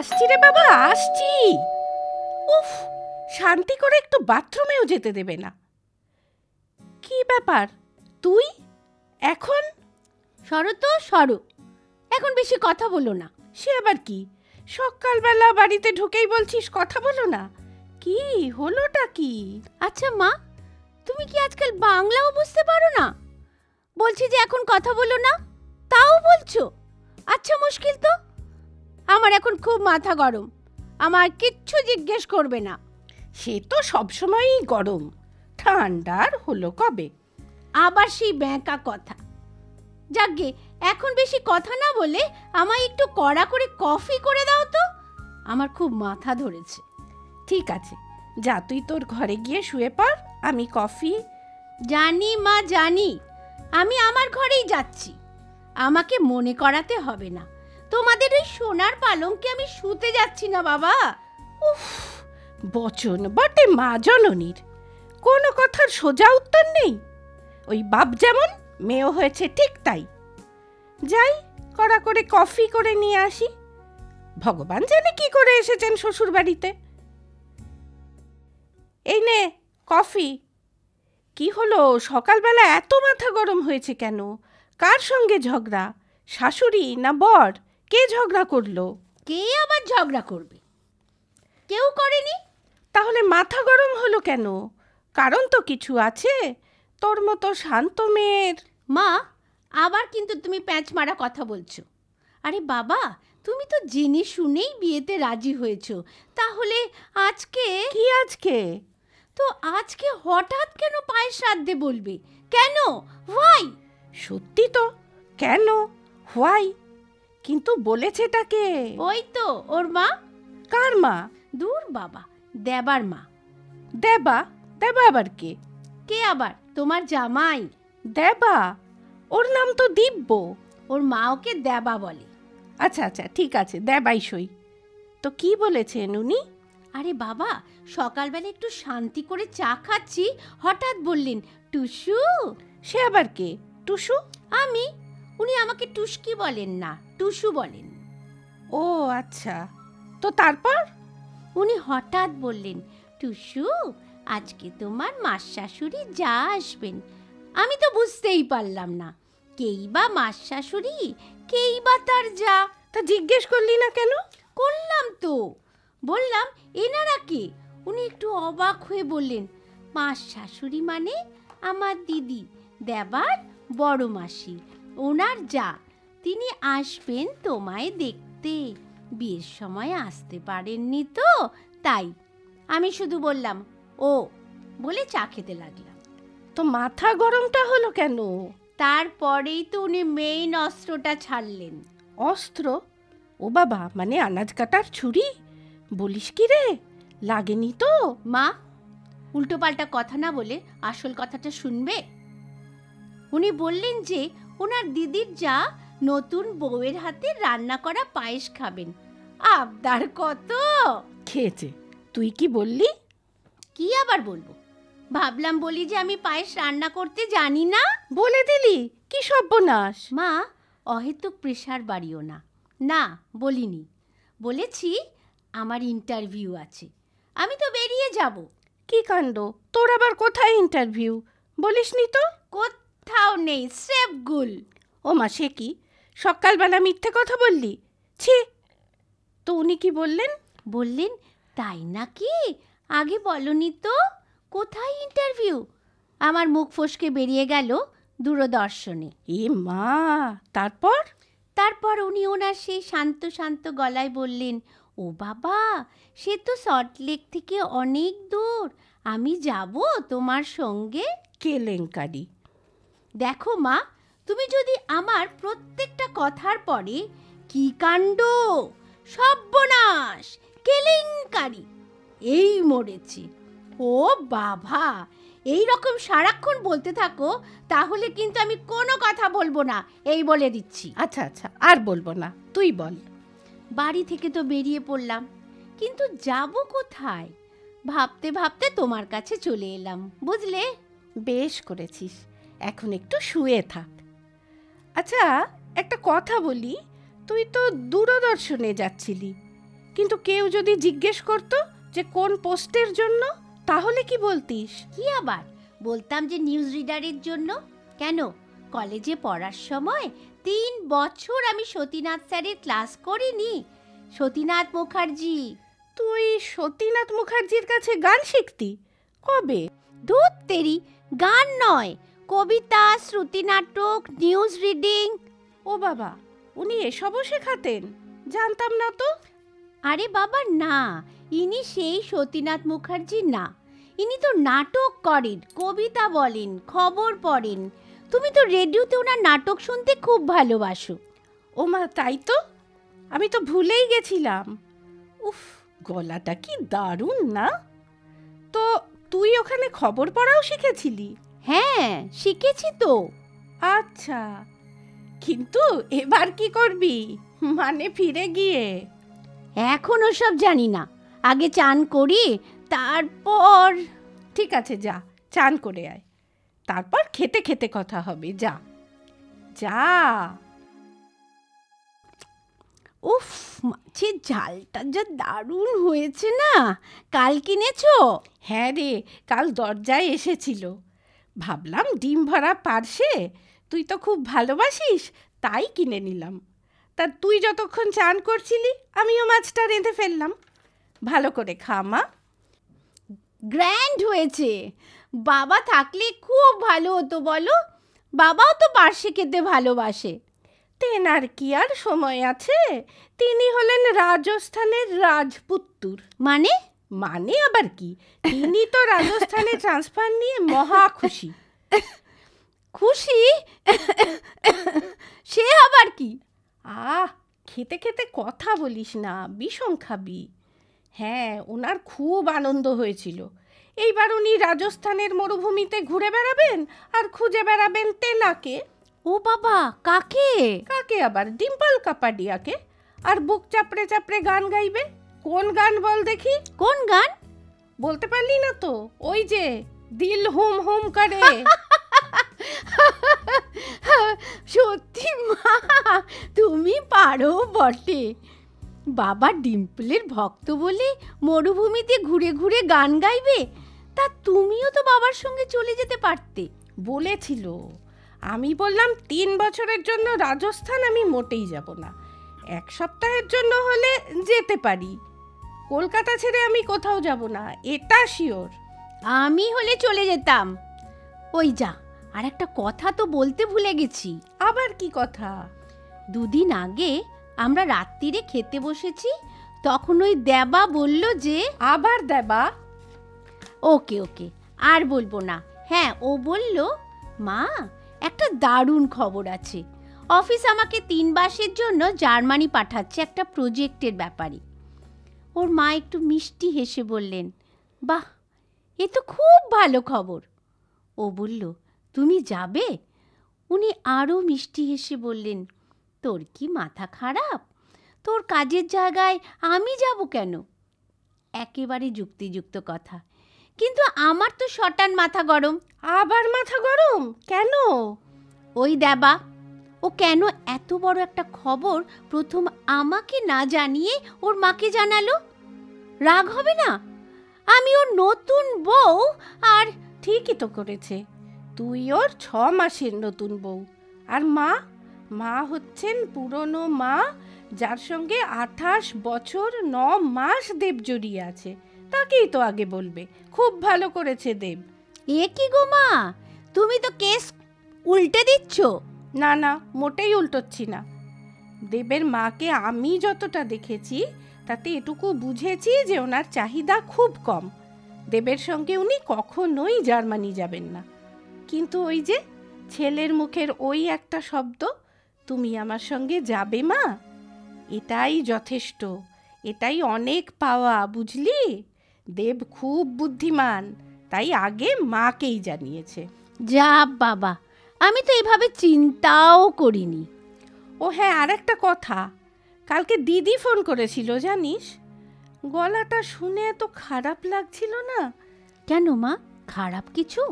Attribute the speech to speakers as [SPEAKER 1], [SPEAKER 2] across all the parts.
[SPEAKER 1] আসছি রে বাবা, আসছি। উফ, শান্তি করে একটু বাথরুমেও যেতে দেবে না। কি ব্যাপার তুই এখন?
[SPEAKER 2] সরো তো সরো, এখন বেশি কথা বলো না।
[SPEAKER 1] সে আবার কি? সকালবেলা বাড়িতে ঢুকেই বলছিস কথা বলো না? কি হলোটা কি?
[SPEAKER 2] আচ্ছা মা, তুমি কি আজকাল বাংলাও বুঝতে পারো না? বলছি যে এখন কথা বলো না, তাও বলছো। আচ্ছা মুশকিল তো। আমার এখন খুব মাথা গরম, আমার কিচ্ছু জিজ্ঞেস করবে না।
[SPEAKER 1] সে তো সবসময়ই গরম, ঠান্ডার হলো কবে?
[SPEAKER 2] আবার সেই ব্যাঁকা কথা। যাকগে, এখন বেশি কথা না বলে আমায় একটু কড়া করে কফি করে দাও তো, আমার খুব মাথা ধরেছে।
[SPEAKER 1] ঠিক আছে, যা তুই তোর ঘরে গিয়ে শুয়ে পড়, আমি কফি।
[SPEAKER 2] জানি মা জানি, আমি আমার ঘরেই যাচ্ছি। আমাকে মনে করাতে হবে না, তোমাদের ওই সোনার পালঙ্কে আমি শুতে যাচ্ছি না বাবা।
[SPEAKER 1] উফ, বচন বটে মা জননীর, কোনো কথার সোজা উত্তর নেই। ওই বাপ যেমন, মেয়েও হয়েছে ঠিক তাই। যাই, কড়া করে কফি করে নিয়ে আসি। ভগবান জানে কি করে এসেছেন শ্বশুর বাড়িতে। এই নে কফি। কি হলো, সকালবেলা এত মাথা গরম হয়েছে কেন? কার সঙ্গে ঝগড়া? শাশুড়ি না বর? কে ঝগড়া করলো?
[SPEAKER 2] কে আবার ঝগড়া করবে? কেউ করেনি।
[SPEAKER 1] তাহলে মাথা গরম হলো কেন? কারণ তো কিছু আছে। তোর মতো শান্ত মেয়ের।
[SPEAKER 2] মা, আবার কিন্তু তুমি প্যাঁচ মারা কথা বলছো। আরে বাবা, তুমি তো জেনে শুনেই বিয়েতে রাজি হয়েছো, তাহলে আজকে
[SPEAKER 1] কি আজকে?
[SPEAKER 2] তো আজকে হঠাৎ কেন পায়েস রাঁধতে বলবে? কেন? হোয়াই?
[SPEAKER 1] সত্যি তো, কেন? হোয়াই? কিন্তু বলেছেটা কে?
[SPEAKER 2] ওই তো ওর মা।
[SPEAKER 1] কার মা?
[SPEAKER 2] দূর বাবা, দেবার মা।
[SPEAKER 1] দেবা? দেবা আবার কে?
[SPEAKER 2] কে আবার? তোমার জামাই।
[SPEAKER 1] দেবা? ওর নাম তো দিব্য।
[SPEAKER 2] ওর মা ওকে দেবা বলে।
[SPEAKER 1] আচ্ছা আচ্ছা, ঠিক আছে, দেবাই সই। তো কি বলেছেন উনি?
[SPEAKER 2] আরে বাবা, সকালবেলা একটু শান্তি করে চা খাচ্ছি, হঠাৎ বললেন টুসু।
[SPEAKER 1] সে আবার কে? টুসু?
[SPEAKER 2] আমি। উনি আমাকে টুসকি বলেন না, টুসু বলেন।
[SPEAKER 1] ও আচ্ছা, তো তারপর?
[SPEAKER 2] উনি হঠাৎ বললেন, টুসু, আজকে তোমার মাস শাশুড়ি যা আসবেন। আমি তো বুঝতেই পারলাম না, কেই বা মাস শাশুড়ি, কেই বা তার যা।
[SPEAKER 1] তা জিজ্ঞেস করলি না কেন?
[SPEAKER 2] করলাম তো, বললাম এনারা কে? উনি একটু অবাক হয়ে বললেন, মাস শাশুড়ি মানে আমার দিদি, দেবার বড় মাসি, ওনার যা। তিনি আসবেন তোমায় দেখতে, বিয়ের সময় আসতে পারেননি তো তাই। আমি শুধু বললাম ও বলে চা খেতে লাগলাম।
[SPEAKER 1] তো মাথা গরমটা হলো কেন?
[SPEAKER 2] তারপরেই তো উনি মেইন অস্ত্রটা ছাড়লেন।
[SPEAKER 1] অস্ত্র? ও বাবা, মানে আনাজ কাটার ছুরি? বলিস কি রে, লাগেনি তো?
[SPEAKER 2] মা, উল্টোপাল্টা কথা না বলে আসল কথাটা শুনবে। উনি বললেন যে ওনার দিদির যা নতুন বউয়ের হাতে রান্না করা পায়েস খাবেন। আবদার কত!
[SPEAKER 1] খেয়েছে। তুই কি বললি?
[SPEAKER 2] কি আবার বলবো, ভাবলাম বলি যে আমি পায়েস রান্না করতে জানি না।
[SPEAKER 1] বলে দিলি? কি সর্বনাশ!
[SPEAKER 2] মা, অহেতুক প্রেশার বাড়িও না। না, বলিনি। বলেছি আমার ইন্টারভিউ আছে, আমি তো বেরিয়ে যাব।
[SPEAKER 1] কি কাণ্ড! তোর আবার কোথায় ইন্টারভিউ? বলিসনি তো?
[SPEAKER 2] কোথাও নেই, স্রেফ গুল।
[SPEAKER 1] ও মা, সে কি? সকালবেলা মিথ্যে কথা বললি? ছি! তো উনি কি বললেন?
[SPEAKER 2] বললেন তাই নাকি? আগে বলনি তো। কোথায় ইন্টারভিউ? আমার মুখ ফসকে বেরিয়ে গেল দূরদর্শনে।
[SPEAKER 1] এ মা! তারপর?
[SPEAKER 2] তারপর উনি ওনার সেই শান্ত শান্ত গলায় বললেন, ও বাবা, সে তো সল্টলেক থেকে অনেক দূর, আমি যাব তোমার সঙ্গে।
[SPEAKER 1] কেলেঙ্কারি!
[SPEAKER 2] দেখো মা, তুমি যদি আমার প্রত্যেকটা কথার পরে কি কাণ্ড, সর্বনাশ, কেলেঙ্কারি, এই মরেছি, ও বাবা, এই রকম সারাক্ষণ বলতে থাকো, তাহলে কিন্তু আমি কোনো কথা বলবো না, এই বলে দিচ্ছি।
[SPEAKER 1] আচ্ছা আচ্ছা, আর বলবো না, তুই বল।
[SPEAKER 2] বাড়ি থেকে তো বেরিয়ে পড়লাম, কিন্তু যাব কোথায় ভাবতে ভাবতে তোমার কাছে চলে এলাম, বুঝলে?
[SPEAKER 1] বেশ করেছিস, এখন একটু শুয়ে থাক। আচ্ছা, একটা কথা বলি, তুই তো দূরদর্শনে যাচ্ছিলি, কিন্তু কেউ যদি জিজ্ঞেস করতো যে কোন পোস্টের জন্য, তাহলে কি বলতিস?
[SPEAKER 2] কি আবার বলতাম যে নিউজ রিডারের জন্য। কেন, কলেজে পড়ার সময় 3 বছর আমি সতীনাথ স্যারের ক্লাস করিনি? সতীনাথ মুখার্জি।
[SPEAKER 1] তুই সতীনাথ মুখার্জির কাছে গান শিখতি? কবে?
[SPEAKER 2] ধুত তেরি, গান নয়, কবিতা, শ্রুতি নাটক, নিউজ রিডিং।
[SPEAKER 1] ও বাবা, উনি এসবও শেখাতেন? জানতাম না তো।
[SPEAKER 2] আরে বাবা না, ইনি সেই সতীনাথ মুখার্জি না। ইনি তো নাটক করেন, কবিতা বলেন, খবর পড়েন। তুমি তো রেডিওতে ওনার নাটক শুনতে খুব ভালোবাসো।
[SPEAKER 1] ও মা, তাই তো, আমি তো ভুলেই গেছিলাম। উফ, গলাটা কি দারুণ না? তো তুই ওখানে খবর পড়াও শিখেছিলি?
[SPEAKER 2] হ্যাঁ, শিখেছি তো।
[SPEAKER 1] আচ্ছা, কিন্তু এবার কি করবি, মানে ফিরে গিয়ে?
[SPEAKER 2] এখন ওসব জানি না, আগে চান করি, তারপর।
[SPEAKER 1] ঠিক আছে, যা চান করে আয়, তারপর খেতে খেতে কথা হবে। যা যা।
[SPEAKER 2] উফ, মাছের ঝালটা যা দারুণ হয়েছে না। কাল কিনেছো?
[SPEAKER 1] হ্যাঁ রে, কাল দরজায় এসেছিল। ভাবলাম ডিম ভরা পার্সে, তুই তো খুব ভালোবাসিস, তাই কিনে নিলাম। তা তুই যতক্ষণ চান করছিলি আমিও মাছটা রেঁধে ফেললাম। ভালো করে খা মা।
[SPEAKER 2] গ্র্যান্ড হয়েছে। বাবা থাকলে খুব ভালো হতো বলো। বাবাও তো পার্সে খেতে ভালোবাসে।
[SPEAKER 1] তেনার কি আর সময় আছে? তিনি হলেন রাজস্থানের রাজপুত্তুর।
[SPEAKER 2] মানে?
[SPEAKER 1] মানে আবার কি, তিনি তো রাজস্থানে ট্রান্সফার নিয়ে মহা খুশি।
[SPEAKER 2] খুশি? সে আবার কি?
[SPEAKER 1] খেতে খেতে কথা বলিস না, বিষম খাবি। হ্যাঁ, ওনার খুব আনন্দ হয়েছিল। এইবার উনি রাজস্থানের মরুভূমিতে ঘুরে বেড়াবেন আর খুঁজে বেড়াবেন তেনাকে।
[SPEAKER 2] ও বাবা, কাকে?
[SPEAKER 1] কাকে আবার? ডিম্পল কাপাডিয়াকে। আর বুক চাপড়ে চাপড়ে গান গাইবে। কোন গান বল দেখি?
[SPEAKER 2] কোন গান?
[SPEAKER 1] বলতে পারলি না তো? ওই যে দিল হুম হুম করে।
[SPEAKER 2] সত্যি মা, তুমি পারো বটে। বাবা ডিম্পলের ভক্ত বলে মরুভূমিতে ঘুরে ঘুরে গান গাইবে? তা তুমিও তো বাবার সঙ্গে চলে যেতে পারতে।
[SPEAKER 1] বলেছিল। আমি বললাম 3 বছরের জন্য রাজস্থান আমি মোটেই যাব না, 1 সপ্তাহের জন্য হলে যেতে পারি। কলকাতা ছেড়ে আমি কোথাও যাব না, এটা শিওর।
[SPEAKER 2] আমি হলে চলে যেতাম। ওই যা, আর একটা কথা তো বলতে ভুলে গেছি।
[SPEAKER 1] আবার কি কথা?
[SPEAKER 2] 2 দিন আগে আমরা রাত্রিরে খেতে বসেছি, তখন ওই দেবা বলল যে।
[SPEAKER 1] আবার দেবা?
[SPEAKER 2] ওকে ওকে, আর বলবো না। হ্যাঁ, ও বলল, মা একটা দারুণ খবর আছে। অফিস আমাকে 3 মাসের জন্য জার্মানি পাঠাচ্ছে একটা প্রজেক্টের ব্যাপারে। ওর মা একটু মিষ্টি হেসে বললেন, বাহ, এ তো খুব ভালো খবর। ও বলল, তুমি যাবে? উনি আরও মিষ্টি হেসে বললেন, তোর কি মাথা খারাপ? তোর কাজের জায়গায় আমি যাব কেন? একেবারে যুক্তিযুক্ত কথা, কিন্তু আমার তো শটান মাথা গরম।
[SPEAKER 1] আবার মাথা গরম কেন?
[SPEAKER 2] ওই দেবা, ও কেন এত বড় একটা খবর প্রথম আমাকে না জানিয়ে ওর মাকে জানালো? রাগ হবে না? আমি ওর নতুন বউ। আর
[SPEAKER 1] ঠিকই তো করেছে, তুই ওর 6 মাসের নতুন বউ। আর মা হচ্ছেন পুরনো মা, যার সঙ্গে 28 বছর 9 মাস দেব জড়িয়ে আছে। তাকেই তো আগে বলবে। খুব ভালো করেছে দেব।
[SPEAKER 2] এ কি গো মা, তুমি তো কেস উল্টে দিচ্ছ।
[SPEAKER 1] না না, মোটেই উল্টোচ্ছি না। দেবের মাকে আমি যতটা দেখেছি তাতে এটুকু বুঝেছি যে ওনার চাহিদা খুব কম। দেবের সঙ্গে উনি কখনোই জার্মানি যাবেন না। কিন্তু ওই যে ছেলের মুখের ওই একটা শব্দ, তুমি আমার সঙ্গে যাবে মা, এটাই যথেষ্ট, এটাই অনেক পাওয়া, বুঝলি? দেব খুব বুদ্ধিমান, তাই আগে মাকেই জানিয়েছে।
[SPEAKER 2] যা বাবা, আমি তো এভাবে চিন্তাও করিনি।
[SPEAKER 1] ও হ্যাঁ, আর একটা কথা, কালকে দিদি ফোন করেছিল জানিস? গলাটা শুনে এত খারাপ লাগছিল না।
[SPEAKER 2] কেন মা, খারাপ কিছু?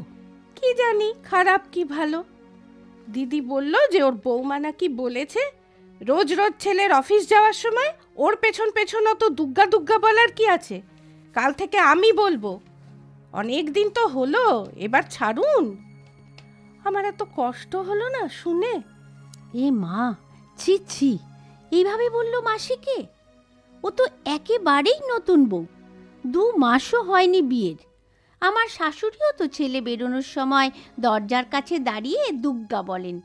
[SPEAKER 1] কি জানি খারাপ কি ভালো। দিদি বলল যে ওর বৌমা নাকি বলেছে রোজ রোজ ছেলের অফিস যাওয়ার সময় ওর পেছন পেছন অত দুগ্গা দুগ্গা বলার কি আছে? কাল থেকে আমি বলবো। অনেক দিন তো হলো, এবার ছাড়ুন। আমার এত কষ্ট হলো না শুনে।
[SPEAKER 2] এ মা, ছি ছি, এইভাবে বলল মাসিকে? ও তো একেবারেই নতুন বউ, 2 মাসও হয়নি বিয়ের। আমার শাশুড়িও তো ছেলে বেরোনোর সময় দরজার কাছে দাঁড়িয়ে দুগ্গা বলেন।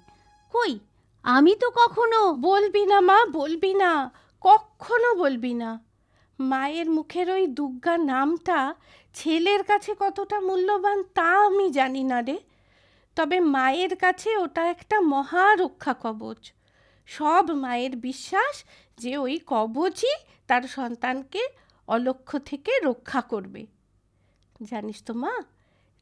[SPEAKER 2] কই, আমি তো কখনো।
[SPEAKER 1] বলবি না মা, বলবি না, কখনো বলবি না। মায়ের মুখের ওই দুগ্গা নামটা ছেলের কাছে কতটা মূল্যবান তা আমি জানি না রে। তবে মায়ের কাছে ওটা একটা মহা রক্ষা কবচ। সব মায়ের বিশ্বাস যে ওই কবচই তার সন্তানকে অলক্ষ্য থেকে রক্ষা করবে। জানিস তো মা,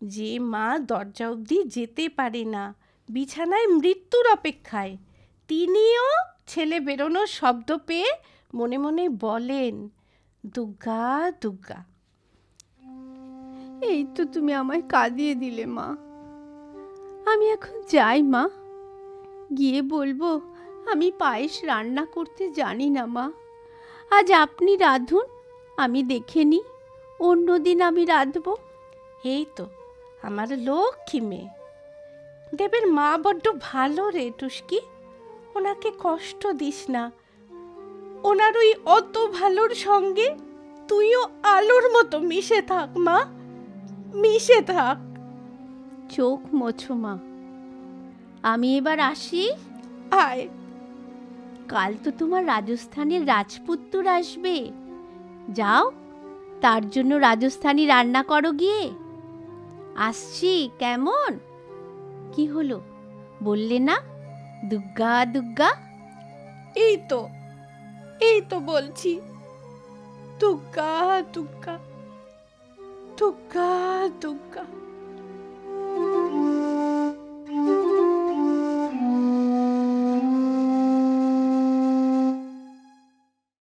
[SPEAKER 1] যে মা দরজা অবধি যেতে পারে না, বিছানায় মৃত্যুর অপেক্ষায়, তিনিও ছেলে বেরোনোর শব্দ পেয়ে মনে মনে বলেন, দুগ্গা দুগ্গা।
[SPEAKER 2] এই তো তুমি আমায় কাঁদিয়ে দিলে মা। আমি এখন যাই মা, গিয়ে বলবো আমি পায়েস রান্না করতে জানি না মা। আজ আপনি রাঁধুন, আমি দেখে নি, অন্যদিন আমি রাঁধবো।
[SPEAKER 1] এই তো আমার লক্ষ্মী মেয়ে। দেবের মা বড্ড ভালো রে টুস্কি, ওনাকে কষ্ট দিস না। ওনার ওই অত ভালোর সঙ্গে তুইও আলোর মতো মিশে থাক মা, মিশে থাক।
[SPEAKER 2] চোখ মোছো মা, আমি এবার আসি।
[SPEAKER 1] আয়।
[SPEAKER 2] কাল তো তোমার রাজস্থানের রাজপুত্তর আসবে, যাও তার জন্য রাজস্থানী রান্না করো গিয়ে। আসছি কেমন? কি হলো, বললে না দুগ্গা দুগ্গা?
[SPEAKER 1] এই তো বলছি, দুগ্গা দুগ্গা, দুগ্গা দুগ্গা।